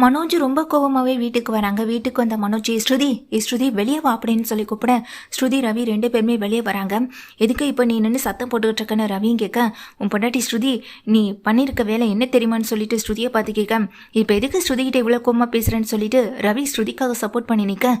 மனோஜ் ரொம்ப கோவமாவே வீட்டுக்கு வராங்க. வீட்டுக்கு வந்த மனோஜ், ஸ்ருதி ஸ்ருதி வெளியே வா அப்படின்னு சொல்லி கூப்பிட, ஸ்ருதி ரவி 2 பேருமே வெளியே வராங்க. எதுக்கு இப்போ நீ நின்று சத்தம் போட்டுக்கிட்டு இருக்கன்னு ரவியும் கேட்க, உன் பொண்டாட்டி ஸ்ருதி நீ பண்ணியிருக்க வேலை என்ன தெரியுமான்னு சொல்லிட்டு ஸ்ருதியை பார்த்து கேட்க, இப்போ எதுக்கு ஸ்ருதிகிட்ட இவ்வளோ கோவமாக பேசுகிறேன்னு சொல்லிட்டு ரவி ஸ்ருதிக்காக சப்போர்ட் பண்ணி நிற்க,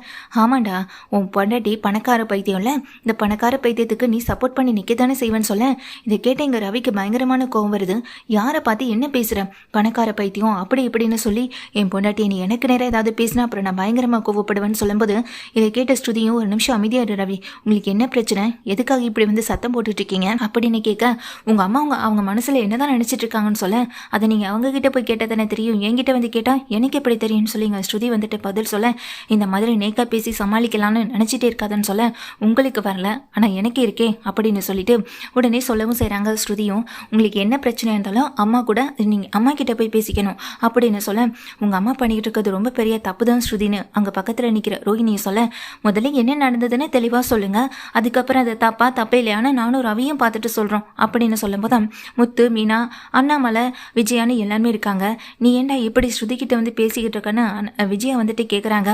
ஆமாண்டா உன் பொண்டாட்டி பணக்கார பைத்தியம்ல, இந்த பணக்கார பைத்தியத்துக்கு நீ சப்போர்ட் பண்ணி நிற்க தானே செய்வேன்னு சொல்ல, இதை கேட்ட எங்கள் ரவிக்கு பயங்கரமான கோவம் வருது. யாரை பார்த்து என்ன பேசுகிற, பணக்கார பைத்தியம் அப்படி இப்படின்னு சொல்லி என் பொண்டாட்டி நீ எனக்கு நேரம் ஏதாவது பேசினா அப்புறம் நான் பயங்கரமாக கோவப்படுவேன்னு சொல்லும்போது, இதை கேட்ட ஸ்ருதியும் ஒரு நிமிஷம் அமைதியாரு ரவி, உங்களுக்கு என்ன பிரச்சனை, எதுக்காக இப்படி வந்து சத்தம் போட்டுட்டு இருக்கீங்க அப்படின்னு கேட்க, உங்கள் அம்மா அவங்க மனசில் என்னதான் நினச்சிட்டு இருக்காங்கன்னு சொல்ல, அதை நீங்கள் அவங்க கிட்ட போய் கேட்டால் தானே தெரியும், என்கிட்ட வந்து கேட்டால் எனக்கு எப்படி தெரியும்னு சொல்லி ஸ்ருதி வந்துட்டு பதில் சொல்ல, இந்த மாதிரி நேக்கா பேசி சமாளிக்கலான்னு நினச்சிட்டே இருக்காதுன்னு சொல்ல, உங்களுக்கு வரல ஆனால் எனக்கு இருக்கே அப்படின்னு சொல்லிட்டு உடனே சொல்லவும் செய்கிறாங்க ஸ்ருதியும். உங்களுக்கு என்ன பிரச்சனை இருந்தாலும் அம்மா கூட நீங்கள் அம்மா கிட்ட போய் பேசிக்கணும் அப்படின்னு சொல்ல, உங்கள் அம்மா பண்ணிக்கிட்டு இருக்கிறது ரொம்ப பெரிய தப்பு தான் ஸ்ருதின்னு அங்கே பக்கத்தில் நிற்கிற ரோஹிணியை சொல்ல, முதல்ல என்ன நடந்ததுன்னு தெளிவாக சொல்லுங்கள், அதுக்கப்புறம் அது தப்பே இல்லையானா நானும் ரவியும் பார்த்துட்டு சொல்கிறோம் அப்படின்னு சொல்லும்போது, முத்து, மீனா, அண்ணாமலை, விஜயான்னு எல்லாருமே இருக்காங்க. நீ ஏன்டா இப்படி ஸ்ருதிக்கிட்ட வந்து பேசிக்கிட்டு இருக்கன்னு விஜயா வந்துட்டு கேட்குறாங்க.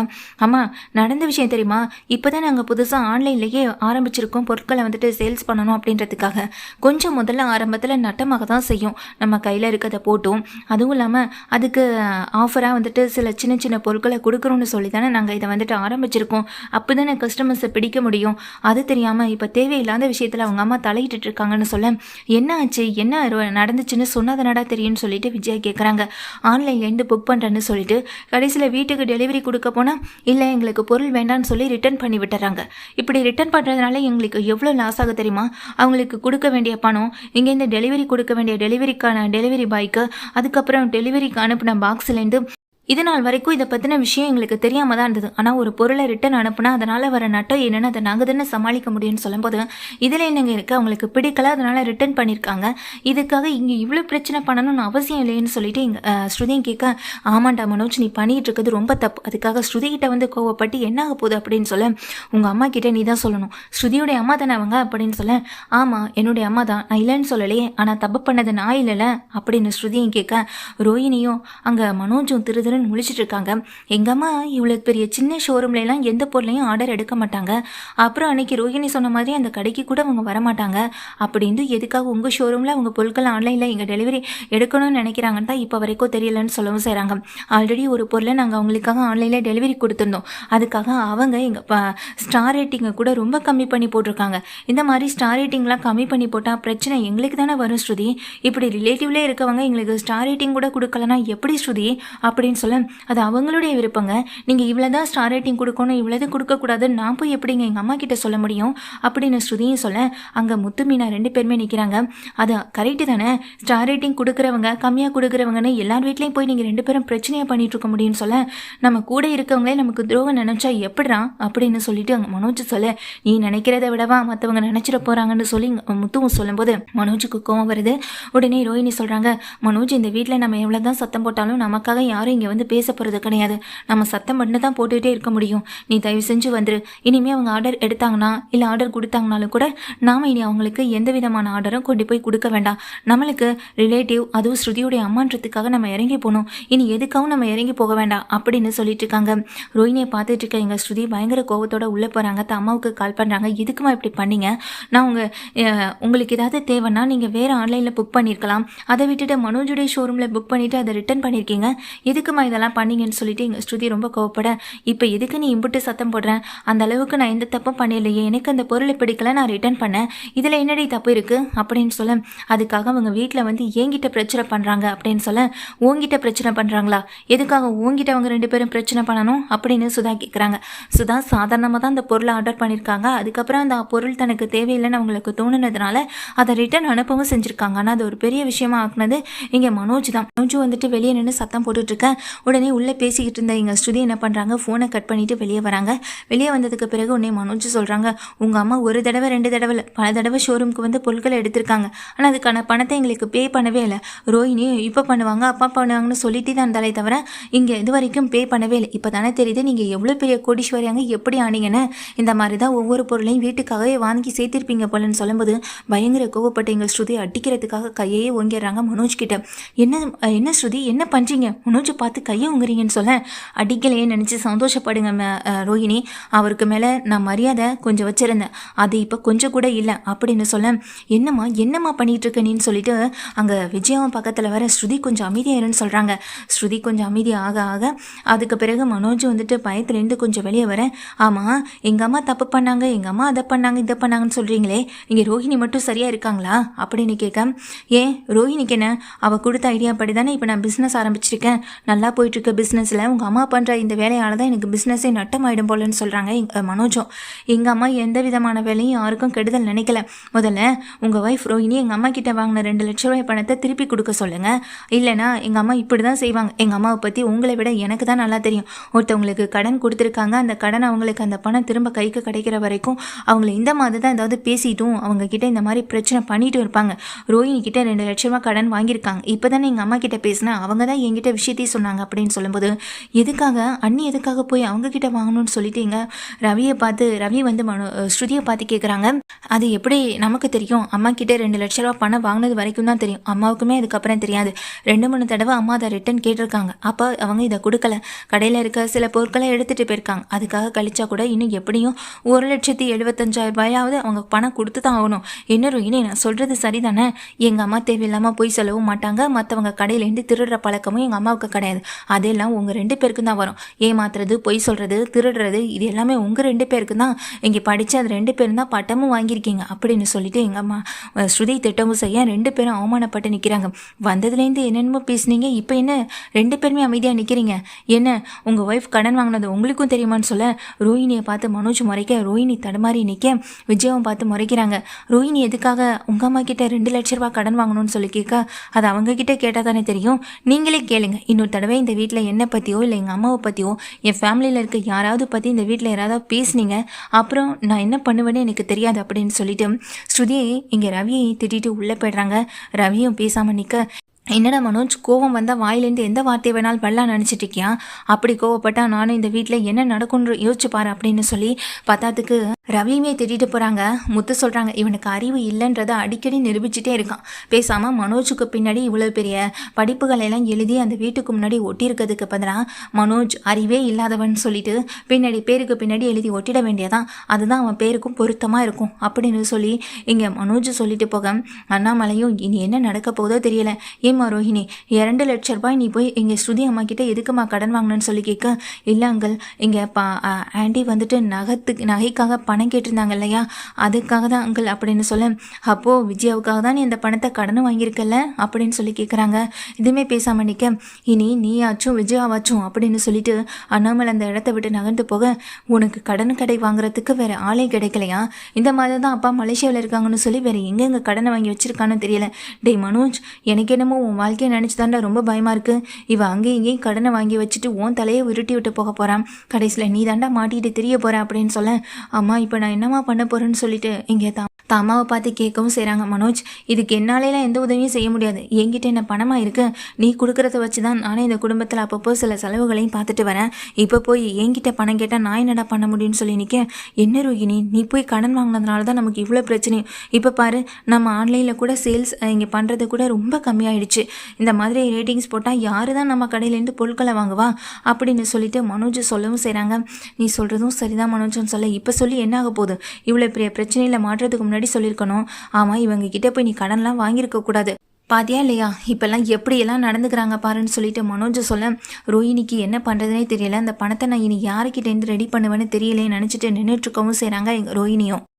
அம்மா நடந்த விஷயம் தெரியுமா, இப்போ தான் நாங்கள் புதுசாக ஆன்லைன்லேயே ஆரம்பிச்சிருக்கோம் பொருட்களை வந்துட்டு சேல்ஸ் பண்ணணும் அப்படின்றதுக்காக. கொஞ்சம் முதல்ல ஆரம்பத்தில் நட்டமாக தான் செய்யும், நம்ம கையில் இருக்கிறத போட்டும், அதுவும் இல்லாமல் அதுக்கு ஆஃபராக வந்துட்டு சில சின்ன சின்ன பொருட்களை கொடுக்குறோன்னு சொல்லி தானே நாங்கள் இதை வந்துட்டு ஆரம்பிச்சிருக்கோம். அப்போ தானே கஸ்டமர்ஸை பிடிக்க முடியும். அது தெரியாமல் இப்போ தேவையில்லாத விஷயத்தில் அவங்க அம்மா தலையிட்டு இருக்காங்கன்னு சொல்ல, என்ன ஆச்சு என்ன நடந்துச்சுன்னு சொன்னதனடா தெரியும்னு சொல்லிட்டு விஜயா கேட்குறாங்க. ஆன்லைன்லேருந்து புக் பண்ணுறேன்னு சொல்லிட்டு கடைசியில் வீட்டுக்கு டெலிவரி கொடுக்க போனால், இல்லை எங்களுக்கு பொருள் வேண்டான்னு சொல்லி ரிட்டர்ன் பண்ணி விட்டுறாங்க. இப்படி ரிட்டர்ன் பண்ணுறதுனால எங்களுக்கு எவ்வளோ லாஸ் ஆக தெரியுமா, அவங்களுக்கு கொடுக்க வேண்டிய பணம், இங்கேருந்து டெலிவரி கொடுக்க வேண்டிய டெலிவரி பாய்க்கு, அதுக்கப்புறம் டெலிவரிக்கு அனுப்பின பாக்ஸ்லேருந்து இது நாள் வரைக்கும் இதை பற்றின விஷயம் எங்களுக்கு தெரியாமல் தான் இருந்தது. ஆனால் ஒரு பொருளை ரிட்டன் அனுப்புனா அதனால் வர நட்டம் என்னென்னு அதை நாங்கள் தானே சமாளிக்க முடியும்னு சொல்லும்போது, இதில் என்னங்க இருக்குது, அவங்களுக்கு பிடிக்கல அதனால் ரிட்டன் பண்ணியிருக்காங்க, இதுக்காக இங்கே இவ்வளோ பிரச்சனை பண்ணணும்னு அவசியம் இல்லைன்னு சொல்லிட்டு இங்கே ஸ்ருதியும் கேட்க, ஆமாண்டா மனோஜ் நீ பண்ணிகிட்டு இருக்கிறது ரொம்ப தப்பு, அதுக்காக ஸ்ருதிகிட்ட வந்து கோவப்பட்டு என்ன ஆக போகுது அப்படின்னு சொல்ல, உங்கள் அம்மா கிட்டே நீ தான் சொல்லணும், ஸ்ருதியோடைய அம்மா தானே அவங்க அப்படின்னு சொல்ல, ஆமாம் என்னுடைய அம்மா தான், நான் இல்லைன்னு சொல்லலையே, ஆனால் தப்பு பண்ணது நான் இல்லைல்ல அப்படின்னு ஸ்ருதியும் கேட்க, ரோஹிணியும் அங்கே மனோஜும் திரு முழிச்சிட்டு இருக்காங்க. எங்க அம்மா இவ்வளவு பெரிய சின்ன ஷோரூம்ல எல்லாம் எந்த பொருளையும் ஆர்டர் எடுக்க மாட்டாங்க, அப்புறம் அன்னைக்கு ரோஹிணி சொன்ன மாதிரி அந்த கடைக்கு கூட அவங்க வரமாட்டாங்க, அப்படின்னு எதுக்காக உங்க ஷோரூம்ல அவங்க பொருட்கள் ஆன்லைன்ல எங்க டெலிவரி எடுக்கணும்னு நினைக்கிறாங்கன்னு தான் இப்போ வரைக்கும் தெரியலன்னு சொல்லவும் செய்றாங்க. ஆல்ரெடி ஒரு பொருளை நாங்கள் அவங்களுக்காக ஆன்லைன்ல டெலிவரி கொடுத்துருந்தோம், அதுக்காக அவங்க எங்க ஸ்டார் ரேட்டிங்கை கூட ரொம்ப கம்மி பண்ணி போட்டிருக்காங்க. இந்த மாதிரி ஸ்டார் ரேட்டிங்லாம் கம்மி பண்ணி போட்டால் பிரச்சனை எங்களுக்கு தானே வரும் ஸ்ருதி, இப்படி ரிலேட்டிவ்லேயே இருக்கவங்க எங்களுக்கு ஸ்டார் ரேட்டிங் கூட கொடுக்கலன்னா எப்படி ஸ்ருதி அப்படின்னு சொல்ல, அது அவங்களுடைய விருப்பங்க, நீங்கள் இவ்வளோதான் ஸ்டார் ரேட்டிங் கொடுக்கணும் இவ்வளவு கொடுக்கக்கூடாதுன்னு நான் போய் எப்படிங்க எங்கள் அம்மா கிட்ட சொல்ல முடியும் அப்படின்னு ஸ்ருதியும் சொல்ல, அங்கே முத்து மீனா 2 பேருமே நிற்கிறாங்க. அது கரெக்டு தானே, ஸ்டார் ரேட்டிங் கொடுக்குறவங்க கம்மியாக கொடுக்குறவங்கன்னு எல்லார் வீட்லேயும் போய் நீங்கள் 2 பேரும் பிரச்சனையாக பண்ணிட்டு இருக்க முடியும்னு சொல்ல, நம்ம கூட இருக்கவங்களே நமக்கு துரோகம் நினைச்சா எப்படிதான் அப்படின்னு சொல்லிட்டு அங்கே மனோஜ் சொல்ல, நீ நினைக்கிறத விடவா மற்றவங்க நினைச்சிட போகிறாங்கன்னு சொல்லி முத்துவும் சொல்லும்போது மனோஜுக்கு கோவம் வருது. உடனே ரோஹிணி சொல்கிறாங்க, மனோஜ் இந்த வீட்டில் நம்ம எவ்வளோதான் சத்தம் போட்டாலும் நமக்காக யாரும் இங்கே வந்து பேச போகிறது கிடையாது, நம்ம சத்தம் மட்டும் தான் போட்டுகிட்டே இருக்க முடியும், நீ தயவு செஞ்சு வந்துரு, இனிமேல் அவங்க ஆர்டர் எடுத்தாங்கன்னா இல்லை ஆர்டர் கொடுத்தாங்கனாலும் கூட நாம் இனி அவங்களுக்கு எந்த விதமான ஆர்டரும் கொண்டு போய் கொடுக்க வேண்டாம், நம்மளுக்கு ரிலேட்டிவ் அதுவும் ஸ்ருதியோடைய அம்மான்றதுக்காக நம்ம இறங்கி போகணும், இனி எதுக்காகவும் நம்ம இறங்கி போக வேண்டாம் அப்படின்னு சொல்லிட்டு இருக்காங்க. ரோஹிணியை பார்த்துட்டு இருக்க எங்கள் ஸ்ருதி பயங்கர கோவத்தோட உள்ளே போகிறாங்க. அம்மாவுக்கு கால் பண்ணுறாங்க, எதுக்குமா இப்படி பண்ணீங்க, நான் உங்களுக்கு ஏதாவது தேவைன்னா நீங்கள் வேறு ஆன்லைனில் புக் பண்ணியிருக்கலாம், அதை விட்டுட்டு மனோஜுடைய ஷோரூமில் புக் பண்ணிவிட்டு அதை ரிட்டர்ன் பண்ணியிருக்கீங்க, எதுக்குமா இதெல்லாம் பண்ணீங்கன்னு சொல்லிட்டு எங்கள் ஸ்ருதி ரொம்ப கோவப்பட, இப்போ எதுக்கு நீ இம்புட்டு சத்தம் போடுறேன், அந்த அளவுக்கு நான் எந்த தப்பும் பண்ணிடலையே, எனக்கு அந்த பொருளை பிடிக்கல நான் ரிட்டர்ன் பண்ணேன், இதில் என்னடி தப்பு இருக்குது அப்படின்னு சொல்ல, அதுக்காக அவங்க வீட்டில் வந்து என்கிட்ட பிரச்சனை பண்ணுறாங்க அப்படின்னு சொல்ல, உங்ககிட்ட பிரச்சனை பண்ணுறாங்களா, எதுக்காக உங்ககிட்ட அவங்க 2 பேரும் பிரச்சனை பண்ணணும் அப்படின்னு சுதா கேட்குறாங்க. சுதா சாதாரணமாக தான் அந்த பொருளை ஆர்டர் பண்ணியிருக்காங்க, அதுக்கப்புறம் அந்த பொருள் தனக்கு தேவையில்லைன்னு அவங்களுக்கு தோணுனதுனால அதை ரிட்டர்ன் அனுப்பவும் செஞ்சுருக்காங்க. ஆனால் அது ஒரு பெரிய விஷயமா ஆக்குனது இங்கே மனோஜ் தான். மனோஜ் வந்துட்டு வெளியே நின்று சத்தம் போட்டுட்ருக்கேன். உடனே உள்ளே பேசிக்கிட்டு இருந்த எங்கள் ஸ்ருதி என்ன பண்ணுறாங்க, ஃபோனை கட் பண்ணிவிட்டு வெளியே வராங்க. வெளியே வந்ததுக்கு பிறகு உடனே மனோஜ் சொல்கிறாங்க, உங்கள் அம்மா ஒரு தடவை 2 தடவை பல தடவை ஷோரூமுக்கு வந்து பொருட்களை எடுத்திருக்காங்க, ஆனால் அதுக்கான பணத்தை எங்களுக்கு பே பண்ணவே இல்லை, ரோஹிணி இப்போ பண்ணுவாங்க அப்பா பண்ணுவாங்கன்னு சொல்லிட்டு தான் இருந்தாலே தவிர இங்கே இது வரைக்கும் பே பண்ணவே இல்லை, இப்போ தானே தெரியுது நீங்கள் எவ்வளோ பெரிய கோடீஸ்வரியாங்க எப்படி ஆனீங்கன்னு, இந்த மாதிரி தான் ஒவ்வொரு பொருளையும் வீட்டுக்காகவே வாங்கி சேர்த்திருப்பீங்க போலன்னு சொல்லும்போது பயங்கர கோவப்பட்டு எங்கள் ஸ்ருதி அடிக்கிறதுக்காக கையே ஓங்கிடுறாங்க மனோஜ் கிட்ட. என்ன ஸ்ருதி என்ன பண்ணுறீங்க, மனோஜ் பார்த்து பார்த்து கையை உங்குறீங்கன்னு சொல்ல, அடிக்கலையே நினச்சி சந்தோஷப்படுங்க ரோஹிணி, அவருக்கு மேலே நான் மரியாதை கொஞ்சம் வச்சுருந்தேன், அது இப்போ கொஞ்சம் கூட இல்லை அப்படின்னு சொல்ல, என்னம்மா பண்ணிகிட்டு இருக்க நீன்னு சொல்லிட்டு அங்கே விஜயாவும் பக்கத்தில் வர ஸ்ருதி கொஞ்சம் அமைதியாயிருன்னு சொல்கிறாங்க. ஸ்ருதி கொஞ்சம் அமைதி ஆக ஆக அதுக்கு பிறகு மனோஜ் வந்துட்டு பயத்துலேருந்து கொஞ்சம் வெளியே வர, ஆமாம் எங்கள் அம்மா தப்பு பண்ணாங்க, எங்கள் அம்மா அதை பண்ணாங்க இதை பண்ணாங்கன்னு சொல்கிறீங்களே, இங்கே ரோஹிணி மட்டும் சரியாக இருக்காங்களா அப்படின்னு கேட்க, ஏன் ரோஹிணிக்கு என்ன, அவள் கொடுத்த ஐடியா படி தானே இப்போ நான் பிஸ்னஸ் ஆரம்பிச்சிருக்கேன், நல்லா போயிட்டுருக்க பிஸ்னஸில் உங்கள் அம்மா பண்ணுற இந்த வேலையால் தான் எனக்கு பிஸ்னஸே நட்டமாயிடும் போலன்னு சொல்கிறாங்க மனோஜும். எங்கள் அம்மா எந்த விதமான வேலையும் யாருக்கும் கெடுதல் நினைக்கல, முதல்ல உங்கள் ஒய்ஃப் ரோஹிணி எங்கள் அம்மா கிட்ட வாங்கின 2 லட்ச ரூபாய் பணத்தை திருப்பி கொடுக்க சொல்லுங்கள், இல்லைனா எங்கள் அம்மா இப்படி தான் செய்வாங்க. எங்கள் அம்மாவை பற்றி உங்களை விட எனக்கு தான் நல்லா தெரியும். ஒருத்தவங்களுக்கு கடன் கொடுத்துருக்காங்க, அந்த கடன் அவங்களுக்கு அந்த பணம் திரும்ப கைக்கு கிடைக்கிற வரைக்கும் அவங்கள இந்த மாதிரி தான் ஏதாவது பேசிட்டும் அவங்க கிட்ட இந்த மாதிரி பிரச்சனை பண்ணிட்டு இருப்பாங்க. ரோஹிணி கிட்ட 2 லட்ச ரூபா கடன் வாங்கியிருக்காங்க, இப்போ தானே எங்கள் அம்மா கிட்ட பேசினா அவங்க தான் என்கிட்ட விஷயத்தையும் சொன்னாங்க அப்படின்னு சொல்லும்போது, அண்ணி எதுக்காக போய் அவங்க கிட்ட வாங்கணும்னு சொல்லிட்டு இங்கே ரவி வந்து ஸ்ருதியை பார்த்து கேட்குறாங்க. அது எப்படி நமக்கு தெரியும், அம்மா கிட்ட 2 லட்ச ரூபா பணம் வாங்கினது வரைக்கும் தான் தெரியும், அம்மாவுக்குமே அதுக்கப்புறம் தெரியாது. 2-3 தடவை அம்மா அதை ரிட்டன் கேட்டிருக்காங்க, அப்போ அவங்க இதை கொடுக்கல, கடையில் இருக்க சில பொருட்களை எடுத்துகிட்டு போயிருக்காங்க, அதுக்காக கழிச்சா கூட இன்னும் எப்படியும் 1,75,000 ரூபாயாவது அவங்க பணம் கொடுத்து தான் ஆகணும். இன்னொரு இனி நான் சொல்கிறது சரிதானே, எங்கள் அம்மா தேவையில்லாமல் போய் சொல்லவும் மாட்டாங்க, மற்றவங்க கடையிலேருந்து திருடுற பழக்கமும் எங்கள் அம்மாவுக்கு கிடையாது, அதெல்லாம் உங்கள் 2 பேருக்கும் தான் வரும். ஏமாத்துறது, பொய் சொல்கிறது, திருடுறது, இது எல்லாமே உங்கள் 2 பேருக்கு தான், இங்கே படித்து அது 2 பேரும் தான் பட்டமும் வாங்கியிருக்கீங்க அப்படின்னு சொல்லிட்டு எங்கள் அம்மா ஸ்ருதி திட்டமும் செய்ய 2 பேரும் அவமானப்பட்டு நிற்கிறாங்க. வந்ததுலேருந்து என்னென்னமோ பேசுனீங்க, இப்போ என்ன 2 பேருமே அமைதியாக நிற்கிறீங்க, என்ன உங்கள் ஒய்ஃப் கடன் வாங்கினது உங்களுக்கும் தெரியுமான்னு சொல்ல, ரோஹிணியை பார்த்து மனோஜ் முறைக்க, ரோஹிணி தடுமாறி நிற்க விஜயாவும் பார்த்து முறைக்கிறாங்க. ரோஹிணி எதுக்காக உங்கள் அம்மா கிட்ட 2 லட்ச ரூபா கடன் வாங்கணும்னு சொல்லி கேட்க, அது அவங்க கிட்டே கேட்டால் தானே தெரியும், நீங்களே கேளுங்க, இன்னொரு தடவை இந்த வீட்டில் என்னை பற்றியோ இல்லை எங்கள் அம்மாவை பற்றியோ என் ஃபேமிலியில் இருக்க யாராவது பற்றி இந்த வீட்டில் யாராவது பேசுனீங்க அப்புறம் நான் என்ன பண்ணுவேன்னு எனக்கு தெரியாது அப்படின்னு சொல்லிட்டு ஸ்ருதியை இங்கே ரவியை திட்டிட்டு உள்ளே போய்ட்றாங்க. ரவியும் பேசாமல் நிற்க, என்னடா மனோஜ், கோவம் வந்தால் வாயிலேருந்து எந்த வார்த்தை வேணாலும் வரலாம் நினச்சிட்டு இருக்கியா, அப்படி கோவப்பட்டா நானும் இந்த வீட்டில் என்ன நடக்கும்னு யோசிச்சு பாரு அப்படின்னு சொல்லி பத்தாத்துக்கு ரவியுமே திட்டிட்டு போகிறாங்க. முத்து சொல்கிறாங்க, இவனுக்கு அறிவு இல்லைன்றதை அடிக்கடி நிரூபிச்சுட்டே இருக்கான், பேசாமல் மனோஜுக்கு பின்னாடி இவ்வளோ பெரிய படிப்புகள் எல்லாம் எழுதி அந்த வீட்டுக்கு முன்னாடி ஒட்டியிருக்கிறதுக்கு பதிலாக மனோஜ் அறிவே இல்லாதவன் சொல்லிட்டு பேருக்கு பின்னாடி எழுதி ஒட்டிட வேண்டியதான், அதுதான் அவன் பேருக்கும் பொருத்தமாக இருக்கும் அப்படின்னு சொல்லி இங்கே மனோஜ் சொல்லிட்டு போக, அண்ணாமலையும் இனி என்ன நடக்க போதோ தெரியல, ரோஹிணி 2 லட்ச ரூபாய் நீ போய் இங்கே ஸ்ருதி அம்மா கிட்ட எதுக்குமா கடன் வாங்கினு சொல்லி கேட்க, இல்லை அங்கிள் இங்கே ஆண்டி வந்துட்டு நகைக்காக பணம் கேட்டிருந்தாங்க இல்லையா, அதுக்காக தான் அங்கிள் அப்படின்னு சொல்ல, அப்போது விஜயாவுக்காக தான் நீ இந்த பணத்தை கடன் வாங்கியிருக்கல அப்படின்னு சொல்லி கேட்குறாங்க. இதுவுமே பேசாமல் நிற்க, இனி நீயாச்சும் விஜயாவாச்சும் அப்படின்னு சொல்லிட்டு அண்ணாமலை அந்த இடத்த விட்டு நகர்ந்து போக, உனக்கு கடன் கடை வாங்குறதுக்கு வேறு ஆளே கிடைக்கலையா, இந்த மாதிரி தான் அப்பா மலேசியாவில் இருக்காங்கன்னு சொல்லி வேறு எங்கெங்கே கடனை வாங்கி வச்சிருக்கான்னு தெரியல. டேய் மனோஜ், எனக்கு என்னமோ உன் வாழ்க்கையை நினச்சி தாண்டா ரொம்ப பயமாக இருக்குது, இவன் அங்கேயும் இங்கேயும் கடனை வாங்கி வச்சுட்டு உன் தலையை உருட்டி விட்டு போக போகிறான், கடைசியில் நீ தாண்டா மாட்டிகிட்டு தெரிய போகிற அப்படின்னு சொல்ல, அம்மா இப்போ நான் என்னம்மா பண்ண போகிறேன்னு சொல்லிட்டு இங்கே அம்மாவை பார்த்து கேட்கவும் செய்கிறாங்க. மனோஜ், இதுக்கு என்னாலேலாம் எந்த உதவியும் செய்ய முடியாது, என்கிட்ட என்ன பணமாக இருக்குது, நீ கொடுக்குறத வச்சு தான் நானே இந்த குடும்பத்தில் அப்பப்போ சில செலவுகளையும் பார்த்துட்டு வரேன், இப்போ போய் என்கிட்ட பணம் கேட்டால் நான் என்னடா பண்ண முடியும்னு சொல்லி நிற்க, என்ன ரோஹிணி நீ போய் கடன் வாங்கினதுனால தான் நமக்கு இவ்வளோ பிரச்சனையும், இப்போ பாரு நம்ம ஆன்லைனில் கூட சேல்ஸ் இங்கே பண்ணுறது கூட ரொம்ப கம்மியாயிடுச்சு, இந்த மாதிரி ரேட்டிங்ஸ் போட்டால் யார் தான் நம்ம கடையிலேருந்து பொருட்களை வாங்குவா அப்படின்னு சொல்லிட்டு மனோஜ் சொல்லவும் செய்கிறாங்க. நீ சொல்கிறதும் சரிதான் மனோஜ்னு சொல்ல, இப்போ சொல்லி என்ன ஆக போகுது, இவ்வளோ பெரிய பிரச்சனையில் மாற்றத்துக்கு முன்னாடி சொல்லியிருக்கணும், ஆமாம் இவங்க கிட்ட போய் நீ கடன்லாம் வாங்கியிருக்க கூடாது, பாத்தியா இல்லையா இப்போல்லாம் எப்படியெல்லாம் நடந்துக்கிறாங்க பாருன்னு சொல்லிட்டு மனோஜ் சொல்ல, ரோஹிணிக்கு என்ன பண்ணுறதுனே தெரியல, அந்த பணத்தை நான் இனி யாருக்கிட்டேருந்து ரெடி பண்ணுவேன்னு தெரியலேன்னு நினச்சிட்டு நின்றுட்டுருக்கவும் செய்கிறாங்க ரோஹிணியும்.